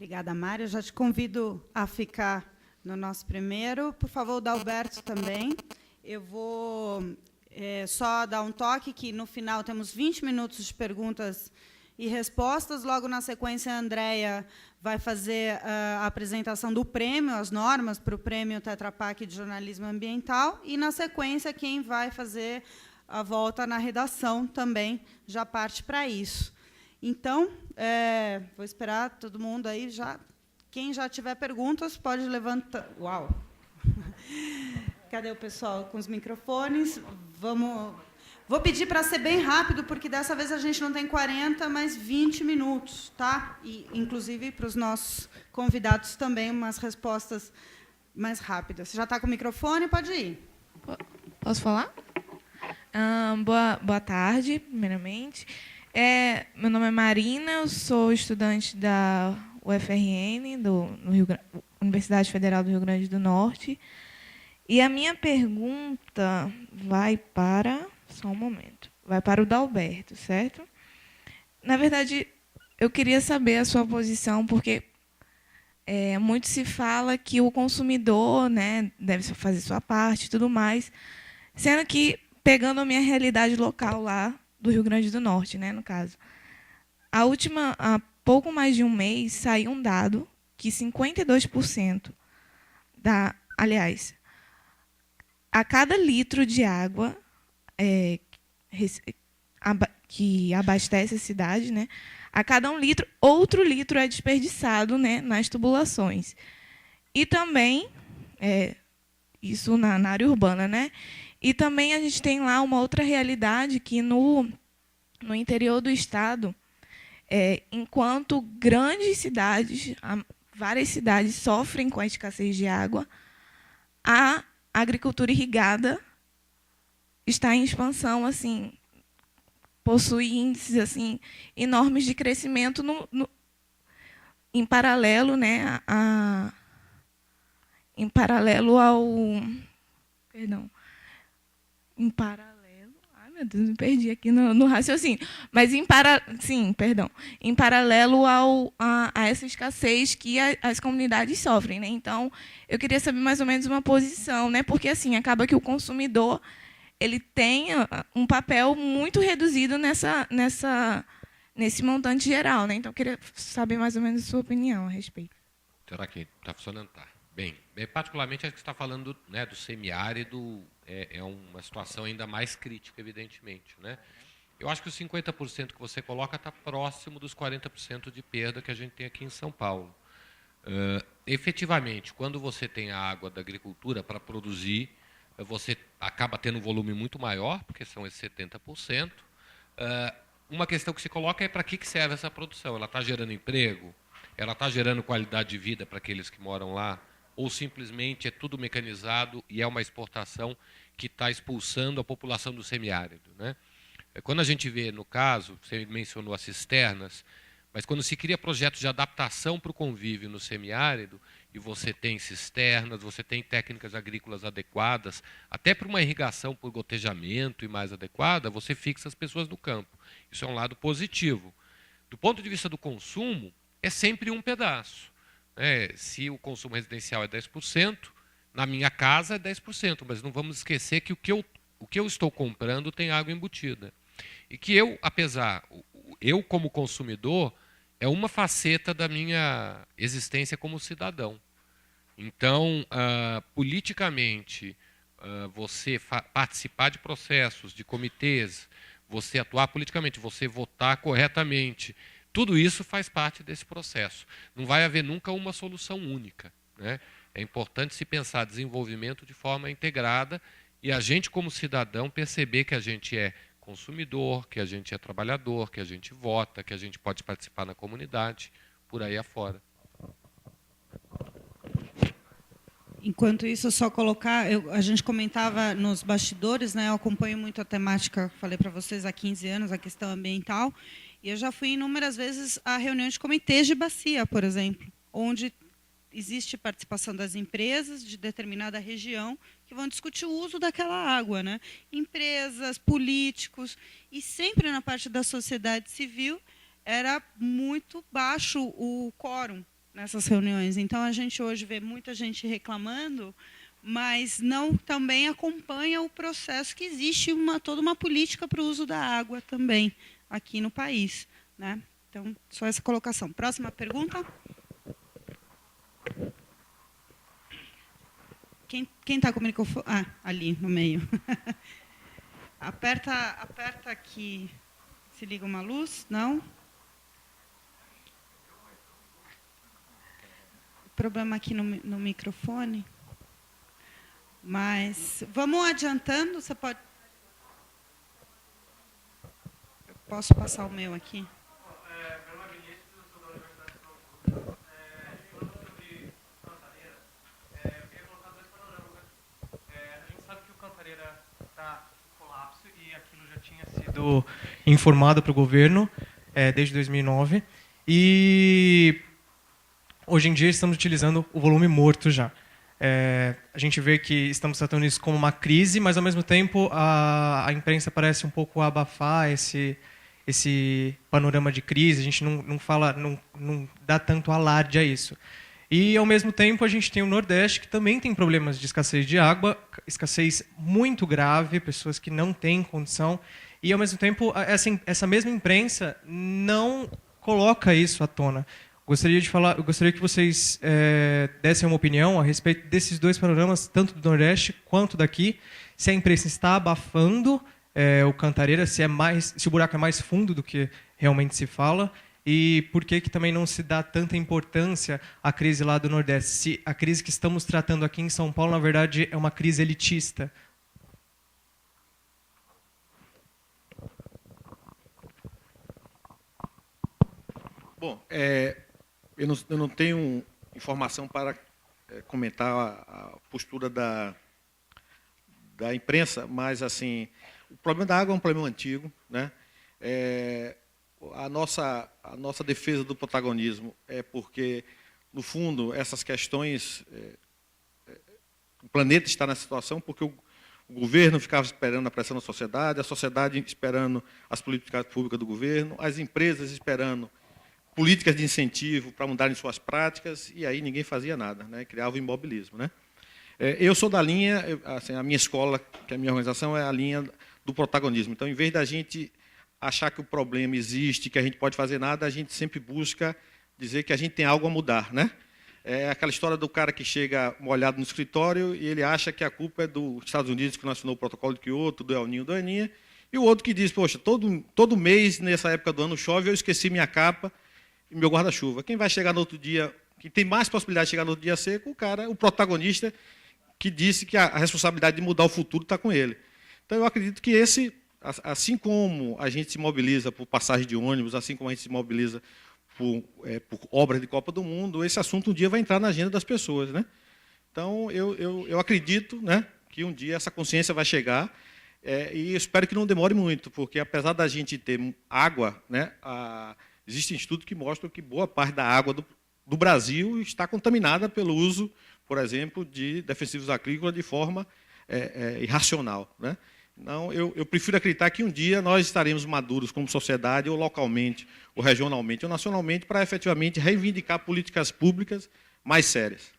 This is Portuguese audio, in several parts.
Obrigada, Mário. Eu já te convido a ficar no nosso primeiro. Por favor, o Dalberto também. Eu vou só dar um toque que, no final, temos 20 minutos de perguntas e respostas. Logo, na sequência, a Andréia vai fazer a apresentação do prêmio, as normas para o prêmio Tetra Pak de jornalismo ambiental. E, na sequência, quem vai fazer a volta na redação também já parte para isso. Então, vou esperar todo mundo aí já. Quem já tiver perguntas pode levantar. Uau! Cadê o pessoal com os microfones? Vou pedir para ser bem rápido, porque dessa vez a gente não tem 40, mas 20 minutos, tá? E, inclusive, para os nossos convidados também, umas respostas mais rápidas. Você já está com o microfone? Pode ir. Posso falar? Boa tarde, primeiramente. Meu nome é Marina, eu sou estudante da UFRN, Universidade Federal do Rio Grande do Norte. E a minha pergunta vai para... Só um momento. Vai para o Dalberto, certo? Na verdade, eu queria saber a sua posição, porque muito se fala que o consumidor, né, deve fazer sua parte e tudo mais, sendo que, pegando a minha realidade local lá, do Rio Grande do Norte, né, no caso. Há pouco mais de um mês, saiu um dado que 52% aliás, a cada litro de água que abastece a cidade, né, a cada um litro, outro litro é desperdiçado, né, nas tubulações. E também, isso na área urbana, né? E também a gente tem lá uma outra realidade que no interior do estado, enquanto grandes cidades, várias cidades sofrem com a escassez de água, a agricultura irrigada está em expansão, assim, possui índices assim enormes de crescimento em paralelo, né, em paralelo ao, perdão, em paralelo, ai meu Deus, me perdi aqui no raciocínio, mas em paralelo a essa escassez que as comunidades sofrem, né? Então, eu queria saber mais ou menos uma posição, né? Porque assim acaba que o consumidor ele tem um papel muito reduzido nesse montante geral, né? Então, eu queria saber mais ou menos a sua opinião a respeito. Será que está funcionando? Tá. Bem, particularmente, acho que você está falando, né, do semiárido, é uma situação ainda mais crítica, evidentemente, né? Eu acho que os 50% que você coloca está próximo dos 40% de perda que a gente tem aqui em São Paulo. Efetivamente, quando você tem a água da agricultura para produzir, você acaba tendo um volume muito maior, porque são esses 70%. Uma questão que se coloca é para que serve essa produção? Ela está gerando emprego? Ela está gerando qualidade de vida para aqueles que moram lá? Ou simplesmente é tudo mecanizado e é uma exportação que está expulsando a população do semiárido, né? Quando a gente vê, no caso, você mencionou as cisternas, mas quando se cria projetos de adaptação para o convívio no semiárido, e você tem cisternas, você tem técnicas agrícolas adequadas, até para uma irrigação por gotejamento e mais adequada, você fixa as pessoas no campo. Isso é um lado positivo. Do ponto de vista do consumo, é sempre um pedaço. Se o consumo residencial é 10%, na minha casa é 10%, mas não vamos esquecer que o que eu estou comprando tem água embutida. E que eu como consumidor, é uma faceta da minha existência como cidadão. Então, politicamente, você participar de processos, de comitês, você atuar politicamente, você votar corretamente, tudo isso faz parte desse processo. Não vai haver nunca uma solução única, né? É importante se pensar desenvolvimento de forma integrada e a gente, como cidadão, perceber que a gente é consumidor, que a gente é trabalhador, que a gente vota, que a gente pode participar na comunidade, por aí afora. Enquanto isso, só colocar, a gente comentava nos bastidores, né, eu acompanho muito a temática, falei para vocês, há 15 anos, a questão ambiental, e eu já fui inúmeras vezes a reuniões de comitês de bacia, por exemplo, onde existe participação das empresas de determinada região que vão discutir o uso daquela água, né? Empresas, políticos, e sempre na parte da sociedade civil era muito baixo o quórum nessas reuniões. Então, a gente hoje vê muita gente reclamando, mas não também acompanha o processo que existe toda uma política para o uso da água também aqui no país, né? Então, só essa colocação. Próxima pergunta. Quem está com o microfone? Ah, ali, no meio. Aperta aqui. Se liga uma luz? Não? Problema aqui no microfone. Mas vamos adiantando. Você pode... Eu posso passar o meu aqui? Sido informado para o governo desde 2009 e hoje em dia estamos utilizando o volume morto já. A gente vê que estamos tratando isso como uma crise, mas ao mesmo tempo a imprensa parece um pouco abafar esse panorama de crise. A gente não dá tanto alarde a isso. E, ao mesmo tempo, a gente tem o Nordeste, que também tem problemas de escassez de água, escassez muito grave, pessoas que não têm condição. E, ao mesmo tempo, essa mesma imprensa não coloca isso à tona. Gostaria que vocês dessem uma opinião a respeito desses dois panoramas, tanto do Nordeste quanto daqui, se a imprensa está abafando o Cantareira, se o buraco é mais fundo do que realmente se fala, e por que também não se dá tanta importância à crise lá do Nordeste? Se a crise que estamos tratando aqui em São Paulo, na verdade, é uma crise elitista. Bom, eu não tenho informação para comentar a postura da imprensa, mas assim, o problema da água é um problema antigo, né? A nossa defesa do protagonismo é porque, no fundo, essas questões, o planeta está nessa situação porque o governo ficava esperando a pressão da sociedade, a sociedade esperando as políticas públicas do governo, as empresas esperando políticas de incentivo para mudarem suas práticas, e aí ninguém fazia nada, né? Criava o imobilismo, né? Eu sou da linha, assim, a minha escola, que é a minha organização, é a linha do protagonismo. Então, em vez da gente achar que o problema existe, que a gente pode fazer nada, a gente sempre busca dizer que a gente tem algo a mudar, né? É aquela história do cara que chega molhado no escritório e ele acha que a culpa é dos Estados Unidos, que não assinou o protocolo de Kyoto, do El Niño, do Aninha, e o outro que diz, poxa, todo mês, nessa época do ano, chove, eu esqueci minha capa e meu guarda-chuva. Quem vai chegar no outro dia, que tem mais possibilidade de chegar no outro dia seco, o cara, o protagonista, que disse que a responsabilidade de mudar o futuro está com ele. Então, eu acredito que assim como a gente se mobiliza por passagem de ônibus, assim como a gente se mobiliza por obras de Copa do Mundo, esse assunto um dia vai entrar na agenda das pessoas, né? Então, eu acredito, né, que um dia essa consciência vai chegar, e espero que não demore muito, porque apesar da gente ter água, né, existem estudos que mostram que boa parte da água do Brasil está contaminada pelo uso, por exemplo, de defensivos agrícolas de forma irracional, né? Não, eu prefiro acreditar que um dia nós estaremos maduros como sociedade, ou localmente, ou regionalmente, ou nacionalmente, para efetivamente reivindicar políticas públicas mais sérias.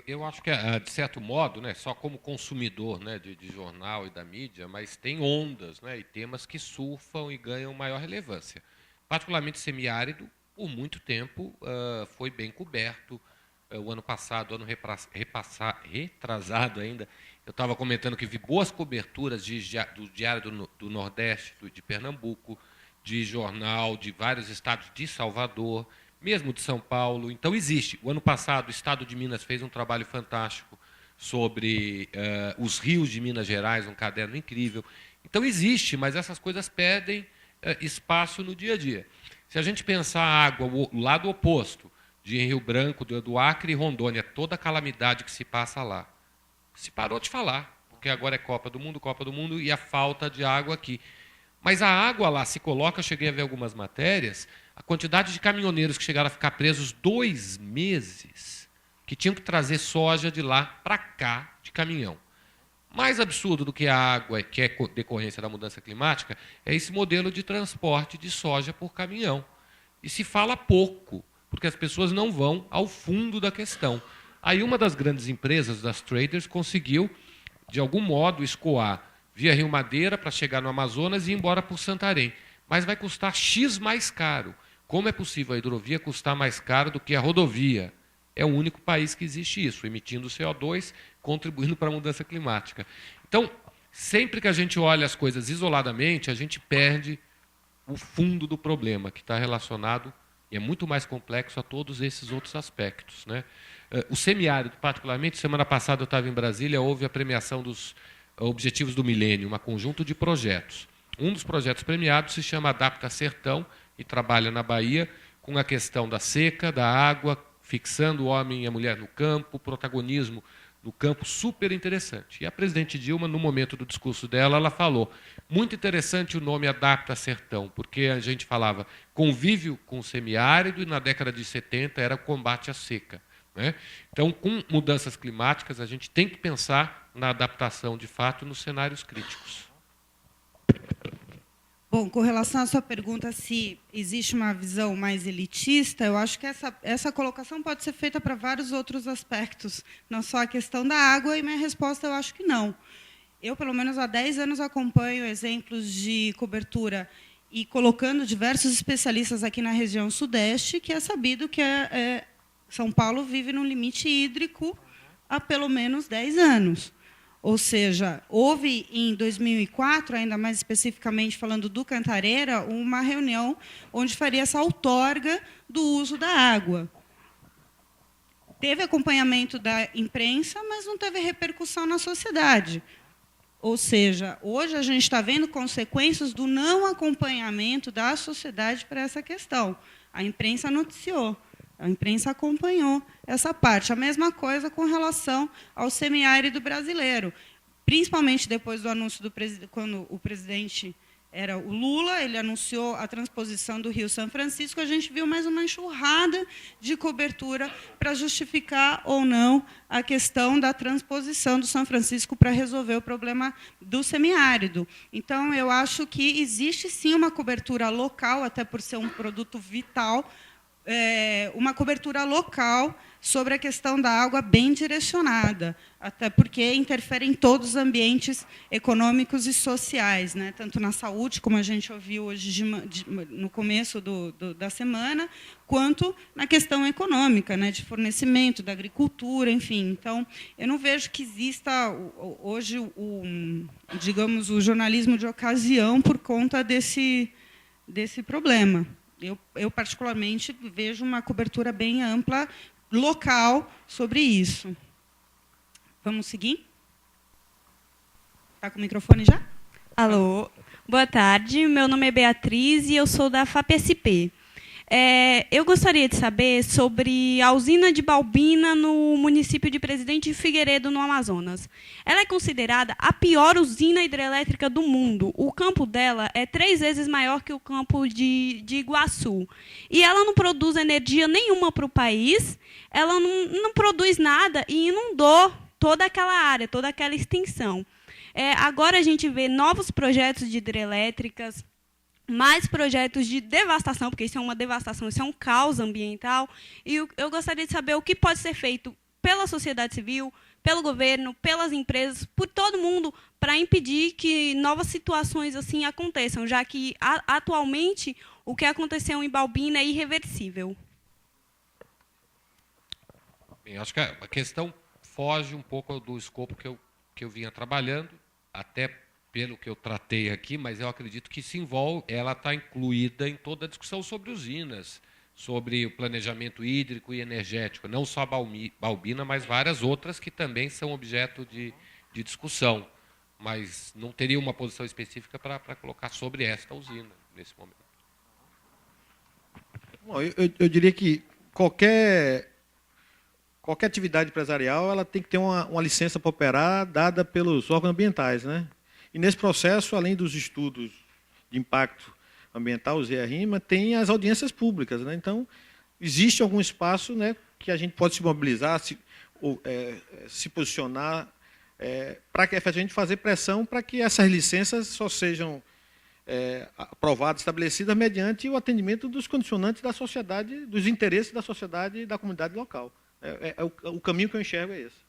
Eu acho que, de certo modo, né, só como consumidor, né, de jornal e da mídia, mas tem ondas, né, e temas que surfam e ganham maior relevância. Particularmente semiárido, por muito tempo, foi bem coberto. O ano passado, retrasado ainda, eu estava comentando que vi boas coberturas do Diário do Nordeste, de Pernambuco, de jornal de vários estados de Salvador, mesmo de São Paulo. Então, existe. O ano passado, o Estado de Minas fez um trabalho fantástico sobre os rios de Minas Gerais, um caderno incrível. Então, existe, mas essas coisas perdem espaço no dia a dia. Se a gente pensar a água, o lado oposto, de Rio Branco, do Acre e Rondônia, toda a calamidade que se passa lá, se parou de falar, porque agora é Copa do Mundo, e a falta de água aqui. Mas a água lá se coloca, eu cheguei a ver algumas matérias, a quantidade de caminhoneiros que chegaram a ficar presos 2 meses, que tinham que trazer soja de lá para cá de caminhão. Mais absurdo do que a água, que é decorrência da mudança climática, é esse modelo de transporte de soja por caminhão. E se fala pouco porque as pessoas não vão ao fundo da questão. Aí uma das grandes empresas, das traders, conseguiu, de algum modo, escoar via Rio Madeira para chegar no Amazonas e ir embora por Santarém. Mas vai custar X mais caro. Como é possível a hidrovia custar mais caro do que a rodovia? É o único país que existe isso, emitindo CO2, contribuindo para a mudança climática. Então, sempre que a gente olha as coisas isoladamente, a gente perde o fundo do problema, que está relacionado, e é muito mais complexo, a todos esses outros aspectos, né? O semiárido, particularmente, semana passada eu estava em Brasília, houve a premiação dos Objetivos do Milênio, um conjunto de projetos. Um dos projetos premiados se chama Adapta Sertão e trabalha na Bahia com a questão da seca, da água, fixando o homem e a mulher no campo, protagonismo no campo, super interessante. E a presidente Dilma, no momento do discurso dela, ela falou, muito interessante o nome Adapta Sertão, porque a gente falava convívio com o semiárido e na década de 70 era combate à seca, né? Então, com mudanças climáticas, a gente tem que pensar na adaptação, de fato, nos cenários críticos. Bom, com relação à sua pergunta se existe uma visão mais elitista, eu acho que essa colocação pode ser feita para vários outros aspectos, não só a questão da água, e minha resposta eu acho que não. Eu, pelo menos há 10 anos, acompanho exemplos de cobertura e colocando diversos especialistas aqui na região sudeste, que é sabido que São Paulo vive no limite hídrico há pelo menos 10 anos. Ou seja, houve em 2004, ainda mais especificamente falando do Cantareira, uma reunião onde faria essa outorga do uso da água. Teve acompanhamento da imprensa, mas não teve repercussão na sociedade. Ou seja, hoje a gente está vendo consequências do não acompanhamento da sociedade para essa questão. A imprensa noticiou. A imprensa acompanhou essa parte. A mesma coisa com relação ao semiárido brasileiro. Principalmente depois do anúncio do presidente, quando o presidente era o Lula, ele anunciou a transposição do Rio São Francisco, a gente viu mais uma enxurrada de cobertura para justificar ou não a questão da transposição do São Francisco para resolver o problema do semiárido. Então, eu acho que existe, sim, uma cobertura local, até por ser um produto vital, uma cobertura local sobre a questão da água bem direcionada, até porque interfere em todos os ambientes econômicos e sociais, né? Tanto na saúde, como a gente ouviu hoje no começo da semana, quanto na questão econômica, né? De fornecimento, da agricultura, enfim. Então, eu não vejo que exista hoje, digamos, o jornalismo de ocasião por conta desse problema. Eu, particularmente, vejo uma cobertura bem ampla, local, sobre isso. Vamos seguir? Está com o microfone já? Alô, boa tarde. Meu nome é Beatriz e eu sou da FAPSP. Eu gostaria de saber sobre a usina de Balbina no município de Presidente Figueiredo, no Amazonas. Ela é considerada a pior usina hidrelétrica do mundo. O campo dela é 3 vezes maior que o campo de Iguaçu. E ela não produz energia nenhuma para o país, ela não produz nada e inundou toda aquela área, toda aquela extensão. Agora a gente vê novos projetos de hidrelétricas, mais projetos de devastação, porque isso é uma devastação, isso é um caos ambiental, e eu gostaria de saber o que pode ser feito pela sociedade civil, pelo governo, pelas empresas, por todo mundo, para impedir que novas situações assim aconteçam, já que atualmente o que aconteceu em Balbina é irreversível. Bem, acho que a questão foge um pouco do escopo que eu vinha trabalhando, até pelo que eu tratei aqui, mas eu acredito que ela está incluída em toda a discussão sobre usinas, sobre o planejamento hídrico e energético, não só a Balbina, mas várias outras que também são objeto de discussão, mas não teria uma posição específica para colocar sobre esta usina, nesse momento. Bom, eu diria que qualquer atividade empresarial ela tem que ter uma licença para operar dada pelos órgãos ambientais, né? E nesse processo, além dos estudos de impacto ambiental, os ERIMA, tem as audiências públicas, né? Então, existe algum espaço, né, que a gente pode se mobilizar, se posicionar, para que efetivamente fazer pressão para que essas licenças só sejam aprovadas, estabelecidas mediante o atendimento dos condicionantes da sociedade, dos interesses da sociedade e da comunidade local. O caminho que eu enxergo é esse.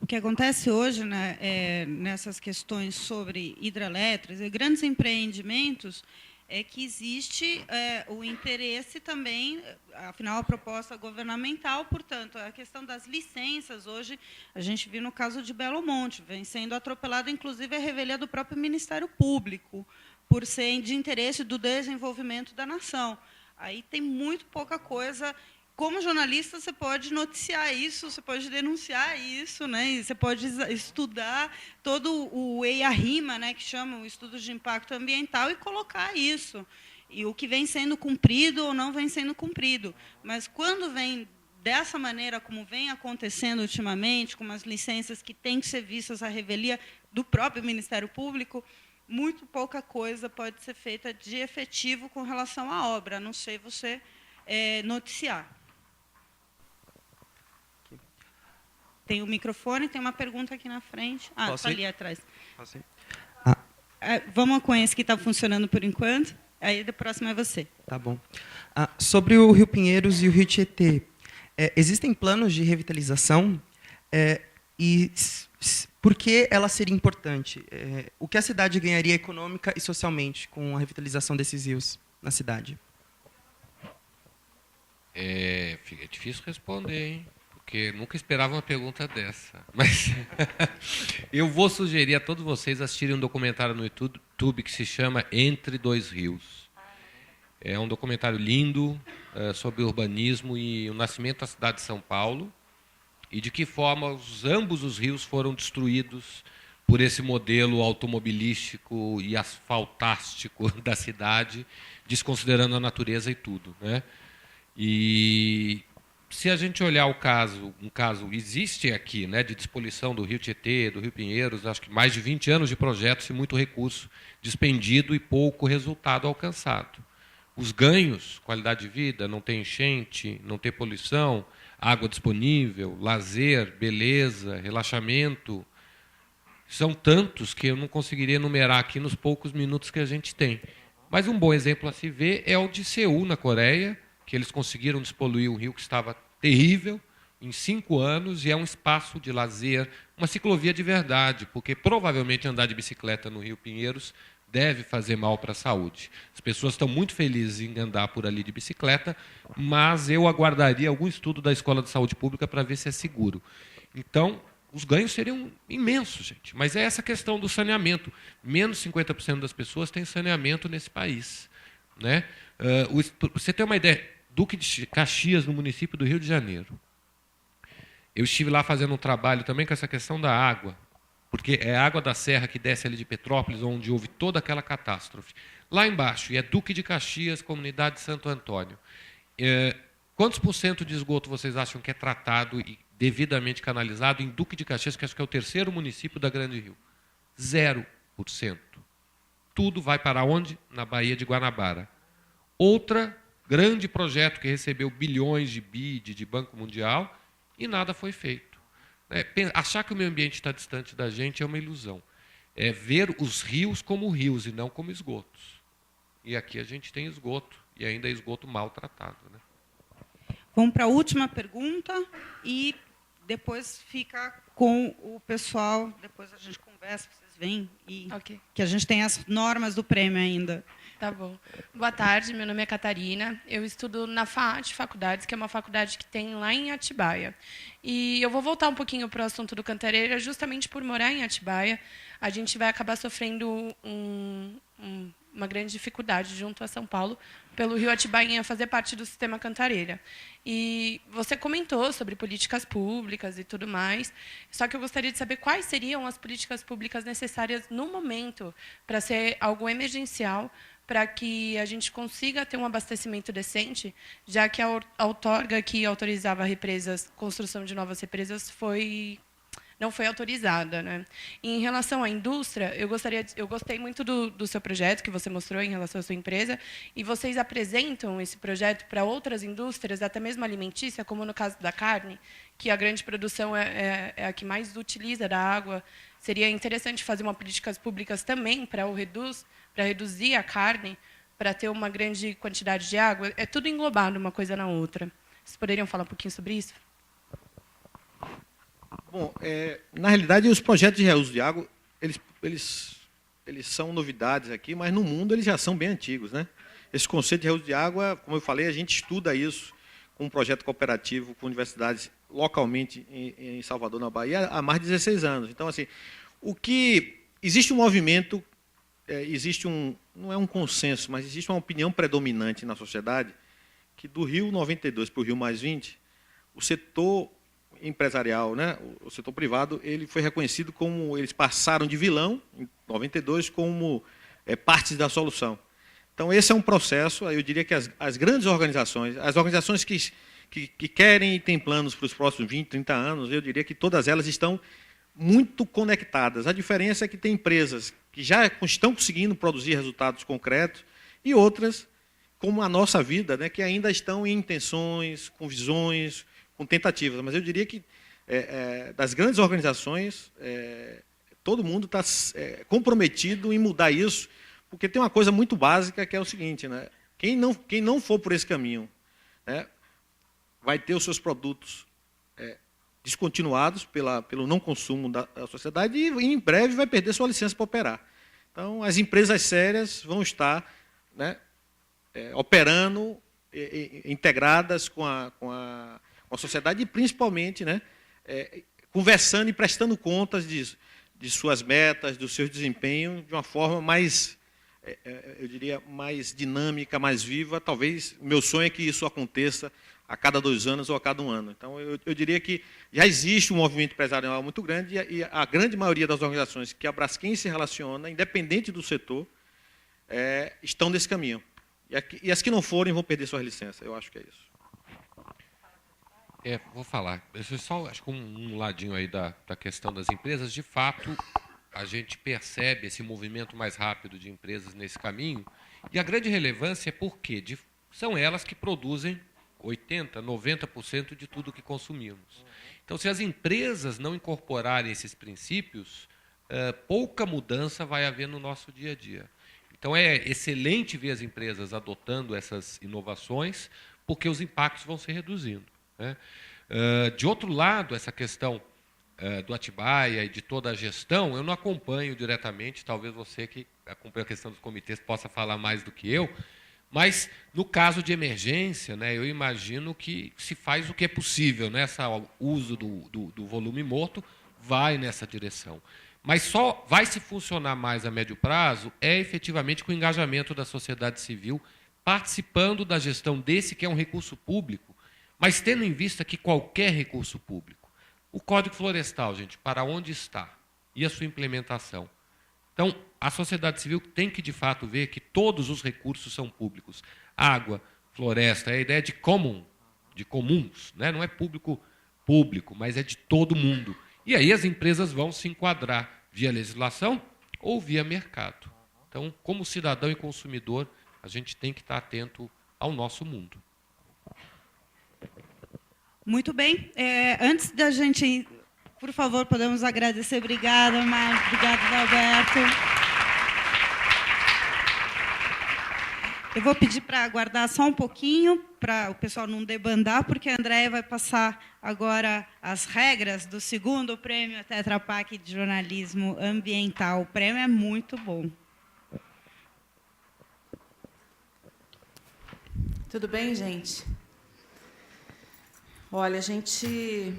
O que acontece hoje, né, nessas questões sobre hidrelétricas e grandes empreendimentos é que existe o interesse também, afinal, a proposta governamental, portanto, a questão das licenças, hoje, a gente viu no caso de Belo Monte, vem sendo atropelado, inclusive, a revelia do próprio Ministério Público, por ser de interesse do desenvolvimento da nação. Aí tem muito pouca coisa. Como jornalista, você pode noticiar isso, você pode denunciar isso, né? E você pode estudar todo o EIA-RIMA, né, que chama o estudo de impacto ambiental, e colocar isso. E o que vem sendo cumprido ou não vem sendo cumprido. Mas, quando vem dessa maneira, como vem acontecendo ultimamente, com as licenças que têm que ser vistas à revelia do próprio Ministério Público, muito pouca coisa pode ser feita de efetivo com relação à obra, a não ser você noticiar. Tem o microfone, tem uma pergunta aqui na frente. Ah, está ali atrás. Vamos com esse que está funcionando por enquanto. Aí, da próxima é você. Tá bom. Sobre o Rio Pinheiros e o Rio Tietê, existem planos de revitalização? E por que ela seria importante? O que a cidade ganharia econômica e socialmente com a revitalização desses rios na cidade? É difícil responder, hein? Porque nunca esperava uma pergunta dessa. Mas eu vou sugerir a todos vocês assistirem um documentário no YouTube que se chama Entre Dois Rios. É um documentário lindo sobre urbanismo e o nascimento da cidade de São Paulo e de que forma ambos os rios foram destruídos por esse modelo automobilístico e asfaltástico da cidade, desconsiderando a natureza e tudo, né? E se a gente olhar um caso existe aqui, né, de despoluição do Rio Tietê, do Rio Pinheiros, acho que mais de 20 anos de projetos e muito recurso despendido e pouco resultado alcançado. Os ganhos, qualidade de vida, não ter enchente, não ter poluição, água disponível, lazer, beleza, relaxamento, são tantos que eu não conseguiria enumerar aqui nos poucos minutos que a gente tem. Mas um bom exemplo a se ver é o de Seul, na Coreia, que eles conseguiram despoluir um rio que estava terrível em 5 anos, e é um espaço de lazer, uma ciclovia de verdade, porque provavelmente andar de bicicleta no Rio Pinheiros deve fazer mal para a saúde. As pessoas estão muito felizes em andar por ali de bicicleta, mas eu aguardaria algum estudo da Escola de Saúde Pública para ver se é seguro. Então, os ganhos seriam imensos, gente. Mas é essa questão do saneamento. Menos 50% das pessoas têm saneamento nesse país, né? Você tem uma ideia? Duque de Caxias, no município do Rio de Janeiro. Eu estive lá fazendo um trabalho também com essa questão da água, porque é a água da serra que desce ali de Petrópolis, onde houve toda aquela catástrofe. Lá embaixo, e é Duque de Caxias, comunidade de Santo Antônio. Quantos por cento de esgoto vocês acham que é tratado e devidamente canalizado em Duque de Caxias, que acho que é o 3º município da Grande Rio? 0%. Tudo vai para onde? Na Baía de Guanabara. Outra grande projeto que recebeu bilhões de BID, de Banco Mundial, e nada foi feito. Achar que o meio ambiente está distante da gente é uma ilusão. É ver os rios como rios e não como esgotos. E aqui a gente tem esgoto, e ainda é esgoto maltratado, né? Vamos para a última pergunta e depois fica com o pessoal, depois a gente conversa, vocês vêm, e Okay. Que a gente tem as normas do prêmio ainda. Tá bom. Boa tarde, meu nome é Catarina. Eu estudo na FAAT Faculdades, que é uma faculdade que tem lá em Atibaia. E eu vou voltar um pouquinho para o assunto do Cantareira, justamente por morar em Atibaia, a gente vai acabar sofrendo uma grande dificuldade junto a São Paulo, pelo Rio Atibainha fazer parte do sistema Cantareira. E você comentou sobre políticas públicas e tudo mais, só que eu gostaria de saber quais seriam as políticas públicas necessárias no momento para ser algo emergencial, para que a gente consiga ter um abastecimento decente, já que a outorga que autorizava construção de novas represas não foi autorizada, né? Em relação à indústria, eu gostei muito do seu projeto que você mostrou em relação à sua empresa, e vocês apresentam esse projeto para outras indústrias, até mesmo alimentícia, como no caso da carne, que a grande produção é a que mais utiliza da água Seria interessante fazer uma políticas públicas também para reduzir a carne, para ter uma grande quantidade de água. É tudo englobado uma coisa na outra. Vocês poderiam falar um pouquinho sobre isso? Bom, na realidade, os projetos de reuso de água, eles são novidades aqui, mas no mundo eles já são bem antigos, né? Esse conceito de reuso de água, como eu falei, a gente estuda isso com um projeto cooperativo com universidades localmente em Salvador, na Bahia, há mais de 16 anos. Então, assim, existe um movimento, não é um consenso, mas existe uma opinião predominante na sociedade que do Rio 92 para o Rio +20, o setor empresarial, né, o setor privado, ele foi reconhecido como, eles passaram de vilão, em 92, como partes da solução. Então, esse é um processo, eu diria que as grandes organizações, as organizações que querem e têm planos para os próximos 20, 30 anos, eu diria que todas elas estão muito conectadas. A diferença é que tem empresas que já estão conseguindo produzir resultados concretos e outras, como a nossa vida, né, que ainda estão em intenções, com visões, com tentativas. Mas eu diria que, das grandes organizações, todo mundo está comprometido em mudar isso, porque tem uma coisa muito básica que é o seguinte, né, quem não for por esse caminho, né, vai ter os seus produtos descontinuados pelo não consumo da sociedade e, em breve, vai perder sua licença para operar. Então, as empresas sérias vão estar, né, operando, integradas com a sociedade e, principalmente, né, conversando e prestando contas de suas metas, do seu desempenho, de uma forma mais, eu diria, mais dinâmica, mais viva. Talvez, meu sonho é que isso aconteça a cada 2 anos ou a cada 1 ano. Então, eu diria que já existe um movimento empresarial muito grande e a grande maioria das organizações que a Braskem se relaciona, independente do setor, estão nesse caminho. E as que não forem vão perder suas licenças. Eu acho que é isso. Vou falar. Só acho que um ladinho aí da questão das empresas. De fato, a gente percebe esse movimento mais rápido de empresas nesse caminho. E a grande relevância é porque são elas que produzem 80%, 90% de tudo que consumimos. Então, se as empresas não incorporarem esses princípios, pouca mudança vai haver no nosso dia a dia. Então, é excelente ver as empresas adotando essas inovações, porque os impactos vão se reduzindo, né? De outro lado, essa questão do Atibaia e de toda a gestão, eu não acompanho diretamente, talvez você que acompanha a questão dos comitês possa falar mais do que eu, mas, no caso de emergência, né, eu imagino que se faz o que é possível, né? O uso do volume morto vai nessa direção. Mas só vai se funcionar mais a médio prazo efetivamente com o engajamento da sociedade civil, participando da gestão desse, que é um recurso público, mas tendo em vista que qualquer recurso público, o Código Florestal, gente, para onde está? E a sua implementação? Então, a sociedade civil tem que, de fato, ver que todos os recursos são públicos. Água, floresta, é a ideia de comuns, né? Não é público, mas é de todo mundo. E aí as empresas vão se enquadrar via legislação ou via mercado. Então, como cidadão e consumidor, a gente tem que estar atento ao nosso mundo. Muito bem. Antes da gente... Por favor, podemos agradecer. Obrigada, Mário. Obrigada, Alberto. Eu vou pedir para aguardar só um pouquinho, para o pessoal não debandar, porque a Andréia vai passar agora as regras do 2º Prêmio Tetra Pak de Jornalismo Ambiental. O prêmio é muito bom. Tudo bem, gente? Olha, a gente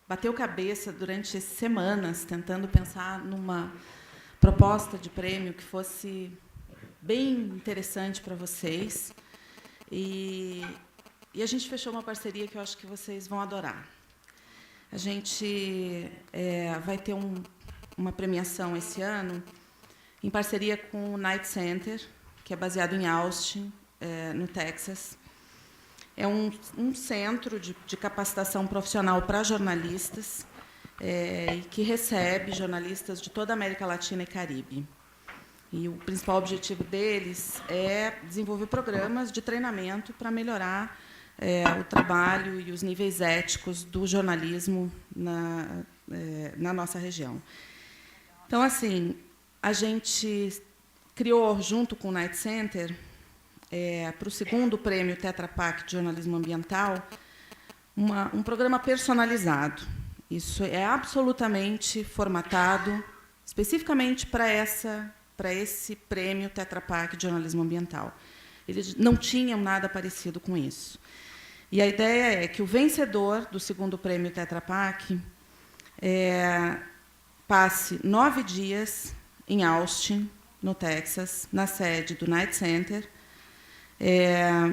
bateu cabeça durante semanas tentando pensar numa proposta de prêmio que fosse bem interessante para vocês. E a gente fechou uma parceria que eu acho que vocês vão adorar. A gente vai ter uma premiação esse ano em parceria com o Knight Center, que é baseado em Austin, no Texas. É um centro de capacitação profissional para jornalistas, que recebe jornalistas de toda a América Latina e Caribe. E o principal objetivo deles é desenvolver programas de treinamento para melhorar o trabalho e os níveis éticos do jornalismo na nossa região. Então, assim, a gente criou, junto com o Night Center, para o 2º prêmio Tetra Pak de jornalismo ambiental, um programa personalizado. Isso é absolutamente formatado especificamente para esse prêmio Tetra Pak de jornalismo ambiental. Eles não tinham nada parecido com isso. E a ideia é que o vencedor do 2º prêmio Tetra Pak passe 9 dias em Austin, no Texas, na sede do Night Center,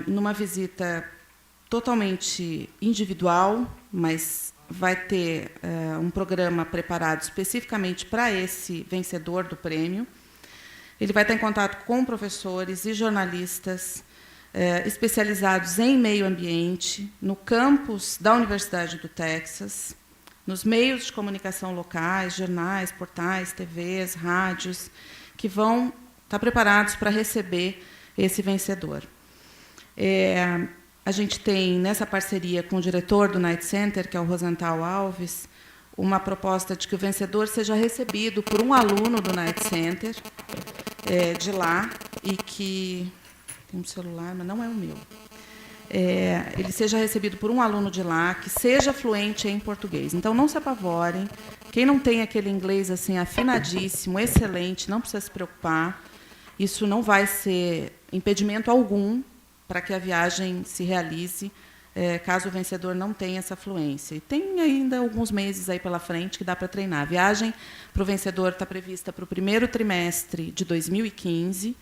numa visita totalmente individual, mas vai ter um programa preparado especificamente para esse vencedor do prêmio. Ele vai estar em contato com professores e jornalistas especializados em meio ambiente, no campus da Universidade do Texas, nos meios de comunicação locais, jornais, portais, TVs, rádios, que vão estar preparados para receber esse vencedor. A gente tem, nessa parceria com o diretor do Night Center, que é o Rosenthal Alves, uma proposta de que o vencedor seja recebido por um aluno do Night Center, de lá, e que... Tem um celular, mas não é o meu. Ele seja recebido por um aluno de lá, que seja fluente em português. Então, não se apavorem. Quem não tem aquele inglês assim afinadíssimo, excelente, não precisa se preocupar. Isso não vai ser impedimento algum para que a viagem se realize, caso o vencedor não tenha essa fluência. E tem ainda alguns meses aí pela frente que dá para treinar. A viagem para o vencedor está prevista para o 1º trimestre de 2015.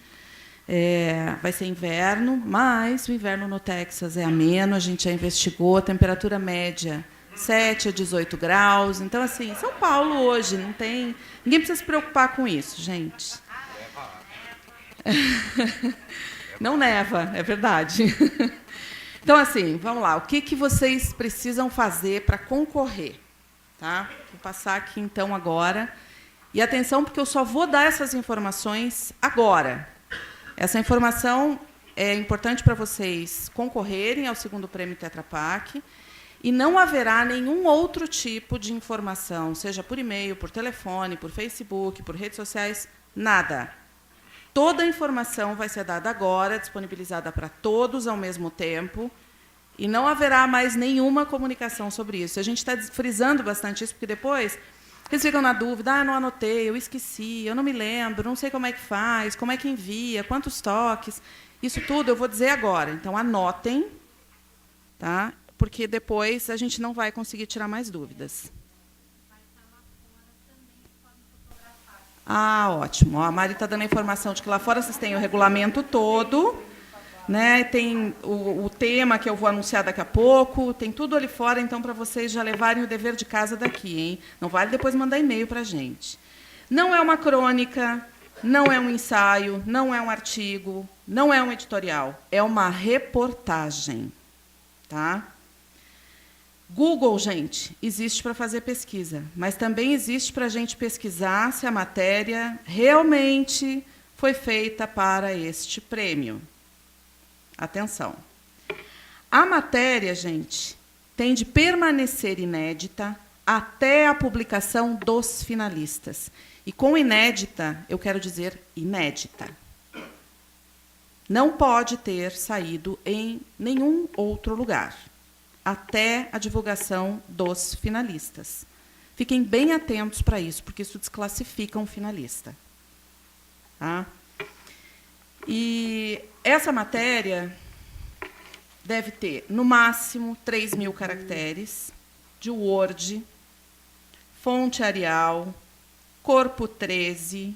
Vai ser inverno, mas o inverno no Texas é ameno, a gente já investigou, a temperatura média 7 a 18 graus. Então, assim, São Paulo hoje não tem... Ninguém precisa se preocupar com isso, gente. Não neva, é verdade. Então, assim, vamos lá. O que vocês precisam fazer para concorrer? Tá? Vou passar aqui, então, agora. E atenção, porque eu só vou dar essas informações agora. Essa informação é importante para vocês concorrerem ao 2º prêmio Tetra Pak, e não haverá nenhum outro tipo de informação, seja por e-mail, por telefone, por Facebook, por redes sociais, nada. Toda a informação vai ser dada agora, disponibilizada para todos ao mesmo tempo, e não haverá mais nenhuma comunicação sobre isso. A gente está frisando bastante isso, porque depois eles ficam na dúvida, eu não anotei, eu esqueci, eu não me lembro, não sei como é que faz, como é que envia, quantos toques. Isso tudo eu vou dizer agora. Então, anotem, tá? Porque depois a gente não vai conseguir tirar mais dúvidas. Ah, ótimo. A Mari está dando a informação de que lá fora vocês têm o regulamento todo, né? Tem o tema que eu vou anunciar daqui a pouco, tem tudo ali fora, então, para vocês já levarem o dever de casa daqui, hein? Não vale depois mandar e-mail para a gente. Não é uma crônica, não é um ensaio, não é um artigo, não é um editorial, é uma reportagem. Tá? Google, gente, existe para fazer pesquisa, mas também existe para a gente pesquisar se a matéria realmente foi feita para este prêmio. Atenção. A matéria, gente, tem de permanecer inédita até a publicação dos finalistas. E com inédita, eu quero dizer inédita. Não pode ter saído em nenhum outro lugar, até a divulgação dos finalistas. Fiquem bem atentos para isso, porque isso desclassifica um finalista. Tá? E essa matéria deve ter, no máximo, 3.000 caracteres, de Word, fonte Arial, corpo 13,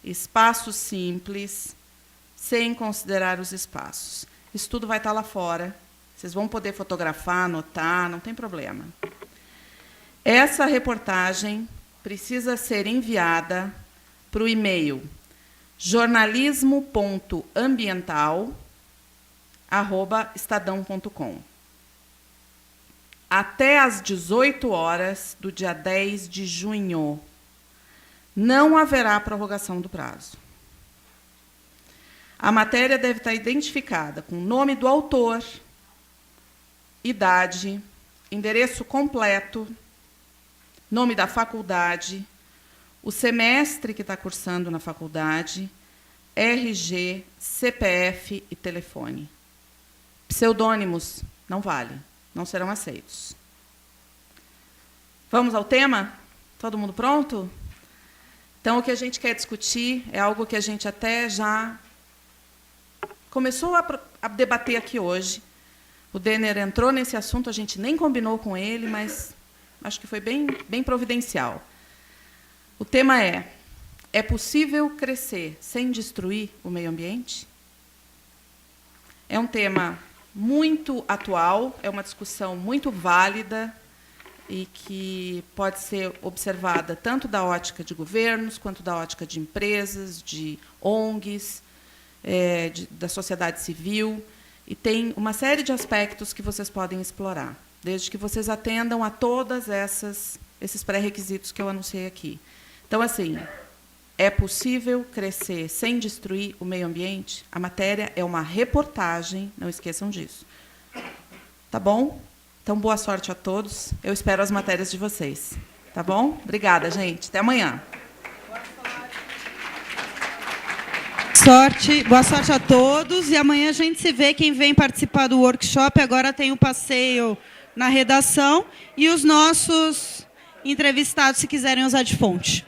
espaço simples, sem considerar os espaços. Isso tudo vai estar lá fora. Vocês vão poder fotografar, anotar, não tem problema. Essa reportagem precisa ser enviada para o e-mail jornalismo.ambiental@estadão.com. Até às 18 horas do dia 10 de junho. Não haverá prorrogação do prazo. A matéria deve estar identificada com o nome do autor, idade, endereço completo, nome da faculdade, o semestre que está cursando na faculdade, RG, CPF e telefone. Pseudônimos não vale, não serão aceitos. Vamos ao tema? Todo mundo pronto? Então, o que a gente quer discutir é algo que a gente até já começou a debater aqui hoje. O Denner entrou nesse assunto, a gente nem combinou com ele, mas acho que foi bem providencial. O tema é possível crescer sem destruir o meio ambiente? É um tema muito atual, é uma discussão muito válida e que pode ser observada tanto da ótica de governos, quanto da ótica de empresas, de ONGs, da sociedade civil, e tem uma série de aspectos que vocês podem explorar, desde que vocês atendam a todos esses pré-requisitos que eu anunciei aqui. Então, assim, é possível crescer sem destruir o meio ambiente? A matéria é uma reportagem, não esqueçam disso. Tá bom? Então, boa sorte a todos. Eu espero as matérias de vocês. Tá bom? Obrigada, gente. Até amanhã. Boa sorte a todos. E amanhã a gente se vê. Quem vem participar do workshop, agora tem o passeio na redação. E os nossos entrevistados, se quiserem usar de fonte.